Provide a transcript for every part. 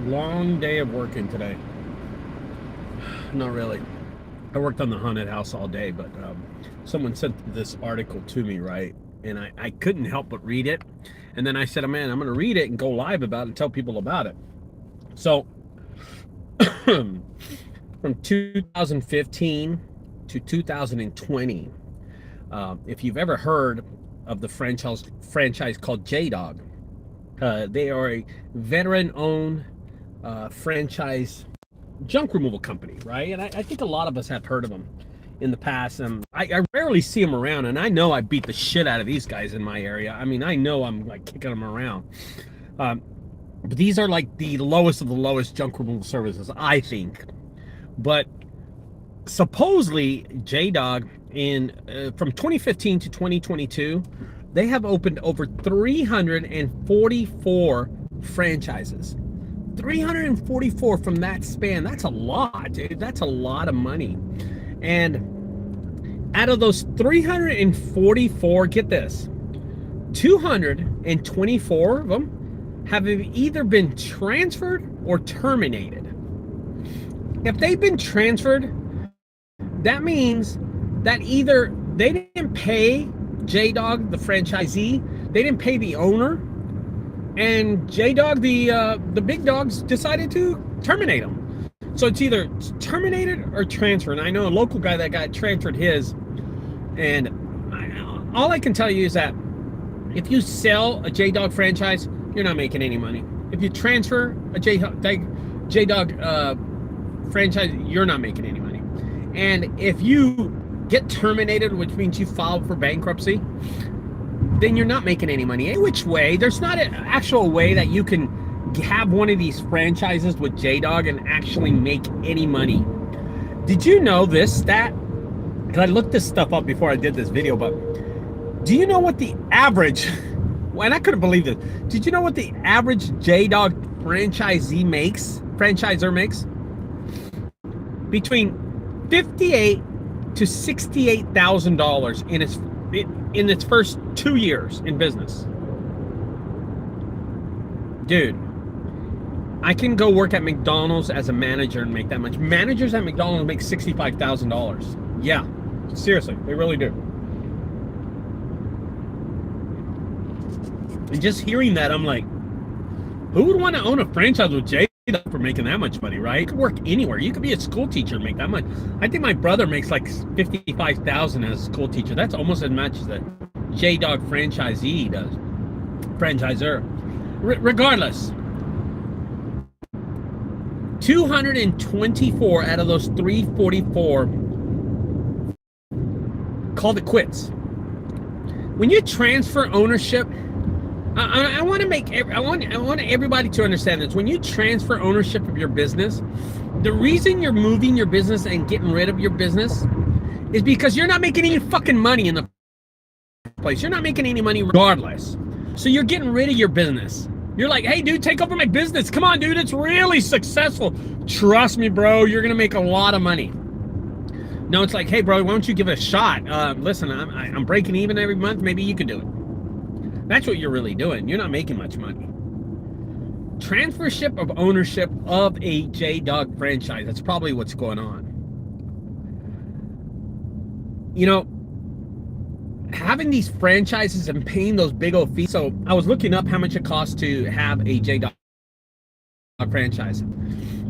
long day of working today. Not really. I worked on the haunted house all day, but someone sent this article to me, right? And I couldn't help but read it. And then I said, oh, man, I'm going to read it and go live about it and tell people about it. So from 2015 to 2020, if you've ever heard of the franchise called J-Dog, they are a veteran-owned franchise junk removal company, right? And I think a lot of us have heard of them in the past. I rarely see them around, and I know I beat the shit out of these guys in my area. I mean, I know I'm like kicking them around. But these are like the lowest of the lowest junk removal services, I think. But supposedly, J-Dog from 2015 to 2022, they have opened over 344 franchises. 344 from that span. That's a lot, dude. That's a lot of money. And out of those 344, get this, 224 of them have either been transferred or terminated. If they've been transferred, that means that either they didn't pay J-Dog, the franchisee, they didn't pay the owner, and J-Dog, the big dogs, decided to terminate them. So it's either terminated or transferred. And I know a local guy that got transferred his, and all I can tell you is that if you sell a J-Dog franchise, you're not making any money. If you transfer a J-Dog franchise, you're not making any money. And if you get terminated, which means you filed for bankruptcy, then you're not making any money. Any which way, there's not an actual way that you can have one of these franchises with J-Dog and actually make any money. Did you know this stat? Because I looked this stuff up before I did this video, but do you know what the average, and I couldn't believe this, did you know what the average J-Dog franchisor makes? Between $58,000 to $68,000 in its first 2 years in business. Dude, I can go work at McDonald's as a manager and make that much. Managers at McDonald's make $65,000. Yeah, seriously, they really do. And just hearing that, I'm like, who would want to own a franchise with J for making that much money, right? You could work anywhere. You could be a school teacher and make that much. I think my brother makes like $55,000 as a school teacher. That's almost as much as the J-Dog franchisee does. Franchisor. Regardless, 224 out of those 344 called it quits. When you transfer ownership, I want everybody to understand this. When you transfer ownership of your business, the reason you're moving your business and getting rid of your business is because you're not making any fucking money in the place. You're not making any money regardless. So you're getting rid of your business. You're like, hey, dude, take over my business. Come on, dude, it's really successful. Trust me, bro, you're going to make a lot of money. No, it's like, hey, bro, why don't you give it a shot? Listen, I'm breaking even every month. Maybe you could do it. That's what you're really doing. You're not making much money. Transfership of ownership of a J-Dog franchise. That's probably what's going on. You know, having these franchises and paying those big old fees. So I was looking up how much it costs to have a J-Dog franchise.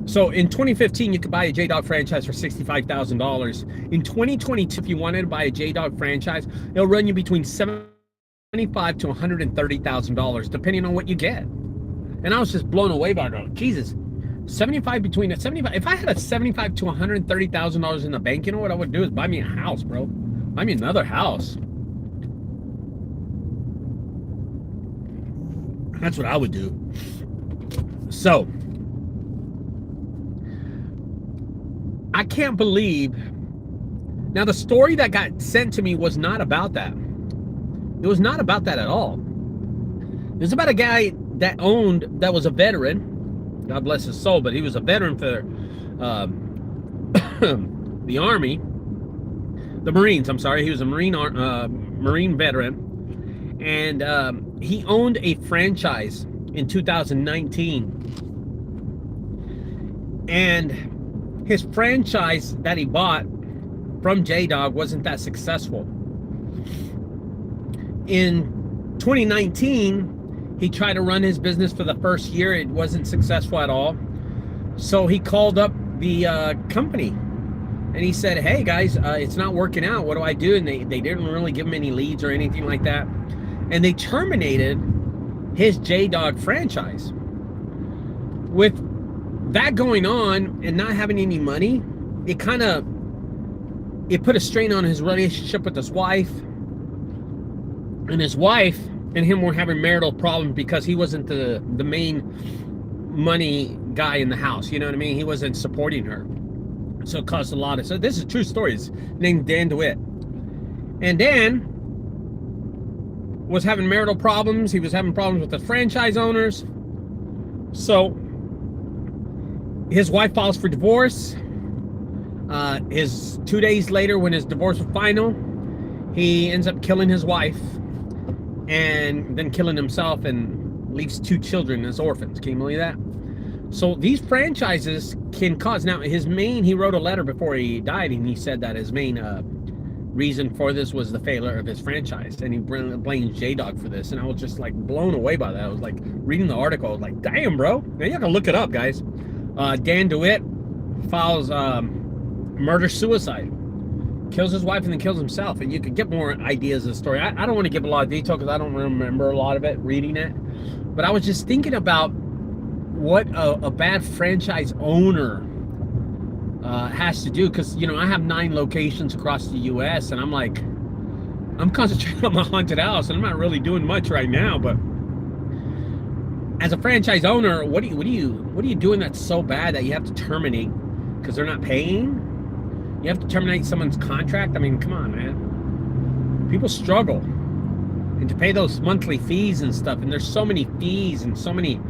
So in 2015, you could buy a J-Dog franchise for $65,000. In 2022, if you wanted to buy a J-Dog franchise, it'll run you between $75,000 to $130,000, depending on what you get. And I was just blown away by it. Jesus, if I had a $75,000 to $130,000 in the bank, you know what I would do is buy me a house, bro. Buy me another house. That's what I would do. So, I can't believe. Now, the story that got sent to me was not about that. It was not about that at all. It was about a guy that was a veteran. God bless his soul, but he was a veteran for the Army. The Marines, I'm sorry. He was a Marine veteran. And he owned a franchise in 2019 And his franchise that he bought from J-Dog wasn't that successful. In 2019, he tried to run his business for the first year. It wasn't successful at all. So he called up the company and he said, hey guys, it's not working out. What do I do? And they didn't really give him any leads or anything like that. And they terminated his J-Dog franchise. With that going on and not having any money, it put a strain on his relationship with his wife. And his wife and him were having marital problems because he wasn't the main money guy in the house. You know what I mean? He wasn't supporting her. So it caused a lot of... So this is a true story. He's named Dan DeWitt. And Dan was having marital problems. He was having problems with the franchise owners. So his wife files for divorce. 2 days later, when his divorce was final, he ends up killing his wife and then killing himself and leaves 2 children as orphans. Can you believe that? So these franchises can cause... Now, he wrote a letter before he died, and he said that his main reason for this was the failure of his franchise, and he blames J-Dog for this. And I was just like blown away by that. I was like reading the article. I was like, damn, bro. Now you have to look it up, guys. Dan DeWitt files murder-suicide. Kills his wife and then kills himself. And you could get more ideas of the story. I don't want to give a lot of detail because I don't remember a lot of it reading it. But I was just thinking about what a bad franchise owner has to do. Because, you know, I have 9 locations across the U.S. And I'm like, I'm concentrating on my haunted house. And I'm not really doing much right now. But as a franchise owner, what are you doing that's so bad that you have to terminate because they're not paying? You have to terminate someone's contract? I mean, come on, man. People struggle. And to pay those monthly fees and stuff, and there's so many fees and so many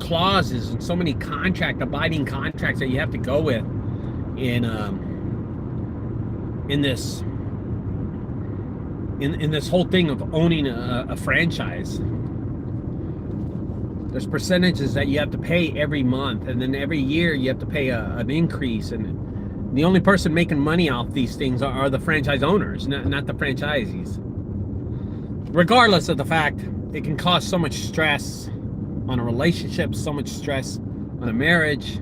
clauses and so many abiding contracts that you have to go with in this whole thing of owning a franchise. There's percentages that you have to pay every month, and then every year you have to pay an increase, and the only person making money off these things are the franchise owners, not the franchisees. Regardless of the fact, it can cause so much stress on a relationship, so much stress on a marriage,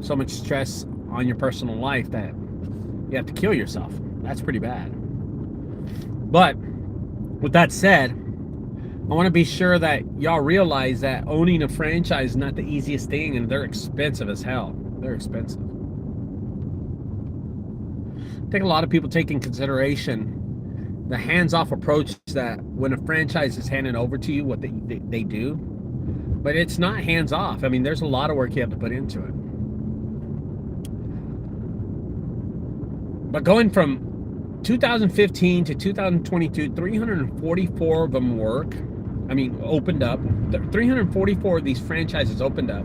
so much stress on your personal life that you have to kill yourself. That's pretty bad. But with that said, I want to be sure that y'all realize that owning a franchise is not the easiest thing, and they're expensive as hell. They're expensive. I think a lot of people take in consideration the hands-off approach that when a franchise is handed over to you, what they do. But it's not hands-off. I mean, there's a lot of work you have to put into it. But going from 2015 to 2022, 344 of them opened up. 344 of these franchises opened up.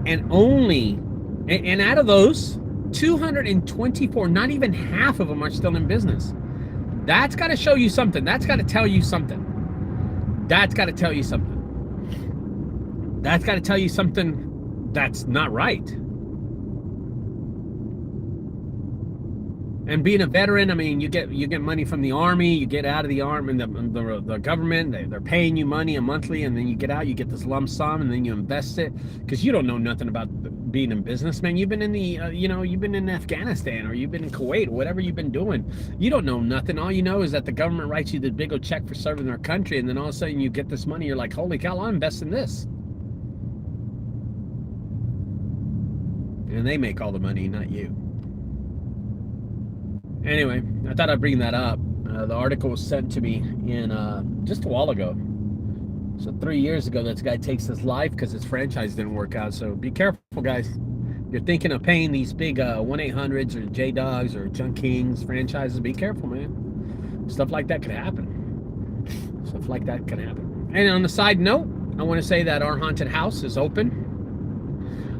And out of those, 224, not even half of them are still in business. That's got to show you something. That's got to tell you something. That's got to tell you something. That's got to tell you something that's not right. And being a veteran, I mean, you get money from the Army, you get out of the Army, and the government, they're paying you money monthly, and then you get out, you get this lump sum, and then you invest it, because you don't know nothing about being in business, man. You've been in you've been in Afghanistan, or you've been in Kuwait, or whatever you've been doing. You don't know nothing. All you know is that the government writes you the big old check for serving their country, and then all of a sudden you get this money, you're like, holy cow, I'll invest in this. And they make all the money, not you. Anyway, I thought I'd bring that up. The article was sent to me in just a while ago. So 3 years ago, this guy takes his life because his franchise didn't work out. So be careful, guys. If you're thinking of paying these big 1-800s or J-Dogs or Junk Kings franchises, be careful, man. Stuff like that could happen. Stuff like that could happen. And on the side note, I want to say that our haunted house is open.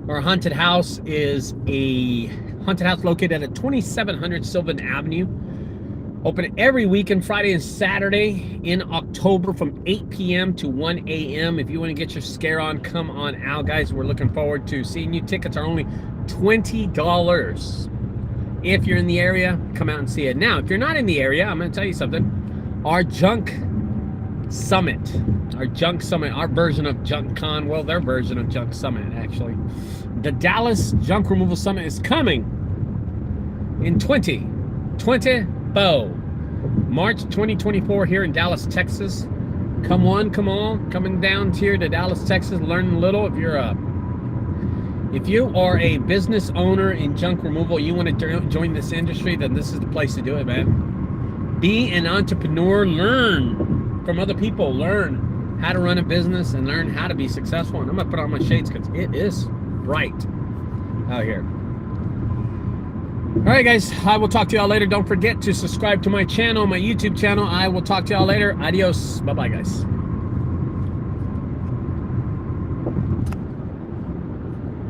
Our haunted house is a haunted house located at 2700 Sylvan Avenue. Open every weekend, Friday and Saturday in October from 8 p.m. to 1 a.m. If you want to get your scare on, come on out, guys. We're looking forward to seeing you. Tickets are only $20. If you're in the area, come out and see it. Now, if you're not in the area, I'm going to tell you something. Our Junk Summit, our version of Junk Con, well, their version of Junk Summit, actually. The Dallas Junk Removal Summit is coming in 2024. March 2024 here in Dallas, Texas. Come on, come on. Coming down here to Dallas, Texas, learn a little. If you are a business owner in junk removal, you want to join this industry, then this is the place to do it, man. Be an entrepreneur. Learn from other people. Learn how to run a business and learn how to be successful. And I'm going to put on my shades because it is bright out here. All right, guys, I will talk to y'all later. Don't forget to subscribe to my channel, my YouTube channel. I will talk to y'all later. Adios. Bye-bye, guys.